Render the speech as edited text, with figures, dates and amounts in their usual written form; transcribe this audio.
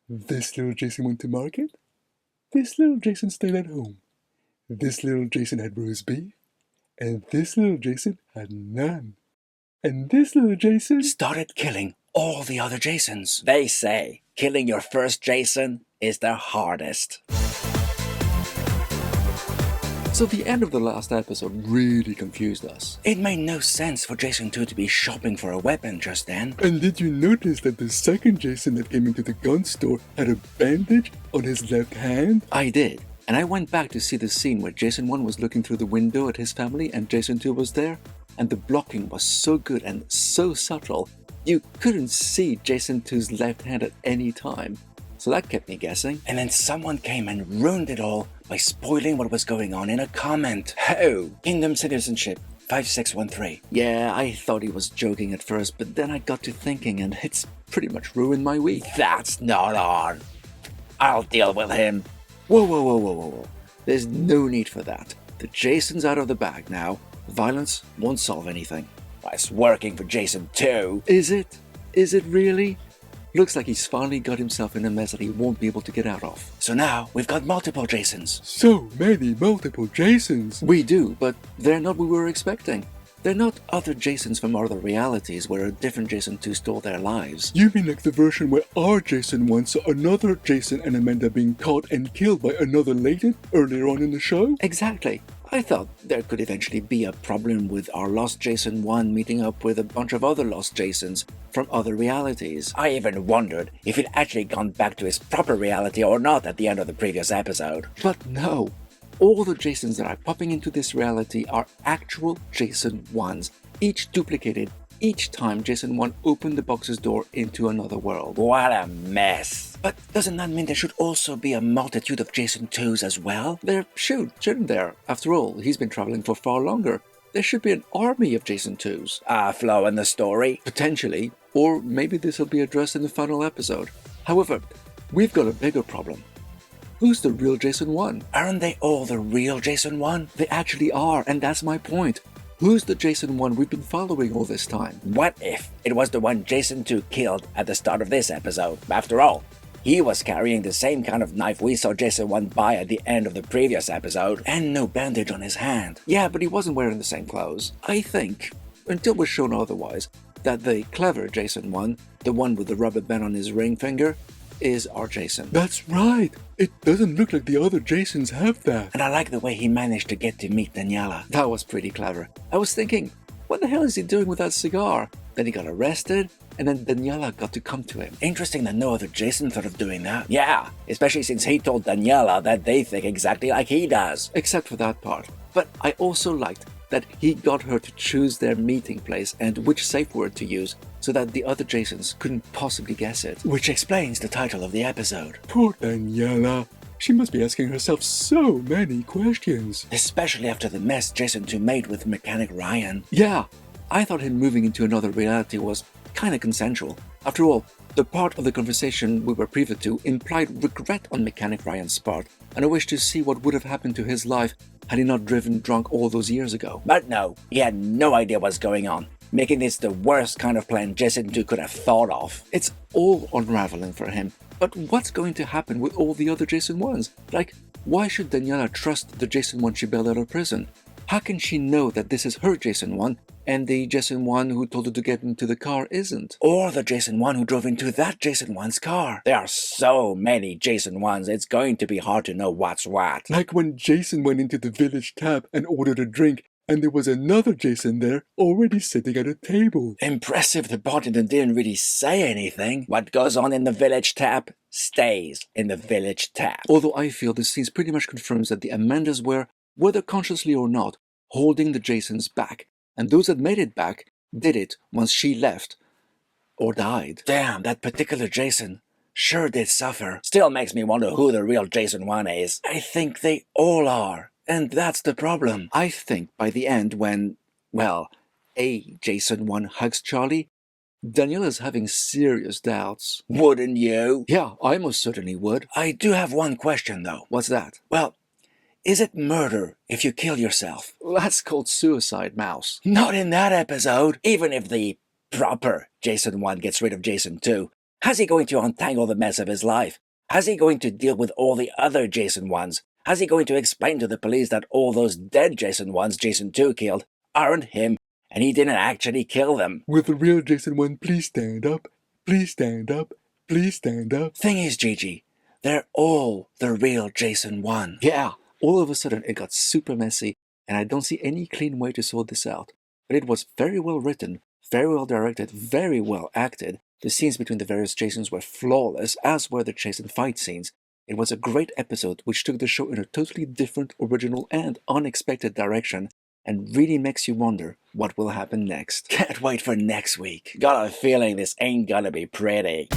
This little Jason went to market. This little Jason stayed at home. This little Jason had roast beef. And this little Jason had none. And this little Jason started killing all the other Jasons. They say killing your first Jason is the hardest. So the end of the last episode really confused us. It made no sense for Jason 2 to be shopping for a weapon just then. And did you notice that the second Jason that came into the gun store had a bandage on his left hand? I did. And I went back to see the scene where Jason 1 was looking through the window at his family and Jason 2 was there. And the blocking was so good and so subtle, you couldn't see Jason 2's left hand at any time. So that kept me guessing. And then someone came and ruined it all by spoiling what was going on in a comment. How? Kingdom Citizenship 5613. Yeah, I thought he was joking at first, but then I got to thinking and it's pretty much ruined my week. That's not on. I'll deal with him. Whoa. There's no need for that. The Jason's out of the bag now. Violence won't solve anything. Well, it's working for Jason 2. Is it? Is it really? Looks like he's finally got himself in a mess that he won't be able to get out of. So now we've got multiple Jasons. So many multiple Jasons. We do, but they're not what we were expecting. They're not other Jasons from other realities where a different Jason 2 stole their lives. You mean like the version where our Jason 1 saw another Jason and Amanda being caught and killed by another Layton earlier on in the show? Exactly. I thought there could eventually be a problem with our lost Jason 1 meeting up with a bunch of other lost Jasons from other realities. I even wondered if he'd actually gone back to his proper reality or not at the end of the previous episode. But no. All the Jasons that are popping into this reality are actual Jason 1s, each duplicated each time Jason 1 opened the box's door into another world. What a mess. But doesn't that mean there should also be a multitude of Jason 2s as well? There shouldn't there? After all, he's been traveling for far longer. There should be an army of Jason 2s. A flaw in the story? Potentially. Or maybe this will be addressed in the final episode. However, we've got a bigger problem. Who's the real Jason 1? Aren't they all the real Jason 1? They actually are, and that's my point. Who's the Jason 1 we've been following all this time? What if it was the one Jason 2 killed at the start of this episode? After all, he was carrying the same kind of knife we saw Jason 1 buy at the end of the previous episode, and no bandage on his hand. Yeah, but he wasn't wearing the same clothes. I think, until we're shown otherwise, that the clever Jason 1, the one with the rubber band on his ring finger, is our Jason. That's right. It doesn't look like the other Jasons have that. And I like the way he managed to get to meet Daniela. That was pretty clever. I was thinking, what the hell is he doing with that cigar? Then he got arrested, and then Daniela got to come to him. Interesting that no other Jason thought of doing that. Yeah, especially since he told Daniela that they think exactly like he does. Except for that part. But I also liked that he got her to choose their meeting place and which safe word to use so that the other Jasons couldn't possibly guess it. Which explains the title of the episode. Poor Daniela. She must be asking herself so many questions. Especially after the mess Jason 2 made with Mechanic Ryan. Yeah, I thought him moving into another reality was kinda consensual. After all, the part of the conversation we were privy to implied regret on Mechanic Ryan's part and a wish to see what would have happened to his life had he not driven drunk all those years ago. But no, he had no idea what's going on, making this the worst kind of plan Jason 2 could have thought of. It's all unraveling for him. But what's going to happen with all the other Jason 1s? Like, why should Daniela trust the Jason 1 she bailed out of prison? How can she know that this is her Jason 1 and the Jason 1 who told her to get into the car isn't? Or the Jason 1 who drove into that Jason 1's car. There are so many Jason 1s, it's going to be hard to know what's what. Like when Jason went into the village tap and ordered a drink, and there was another Jason there already sitting at a table. Impressive the bartender didn't really say anything. What goes on in the village tap stays in the village tap. Although I feel this scene pretty much confirms that the Amandas were, whether consciously or not, holding the Jasons back. And those that made it back did it once she left or died. Damn, that particular Jason sure did suffer. Still makes me wonder who the real Jason 1 is. I think they all are, and that's the problem. I think by the end when, well, a Jason 1 hugs Charlie, Daniela's having serious doubts. Wouldn't you? Yeah, I most certainly would. I do have one question though. What's that? Well, is it murder if you kill yourself? That's called suicide, Mouse. Not in that episode. Even if the proper Jason 1 gets rid of Jason 2, How's he going to untangle the mess of his life? How's he going to deal with all the other Jason 1s? How's he going to explain to the police that all those dead Jason 1s Jason 2 killed aren't him and he didn't actually kill them? Will the real Jason 1 please stand up? Please stand up. Please stand up. Thing is, Gigi, they're all the real Jason 1. Yeah, all of a sudden it got super messy, and I don't see any clean way to sort this out. But it was very well written, very well directed, very well acted. The scenes between the various Jasons were flawless, as were the Jason fight scenes. It was a great episode which took the show in a totally different, original, and unexpected direction, and really makes you wonder what will happen next. Can't wait for next week. Got a feeling this ain't gonna be pretty.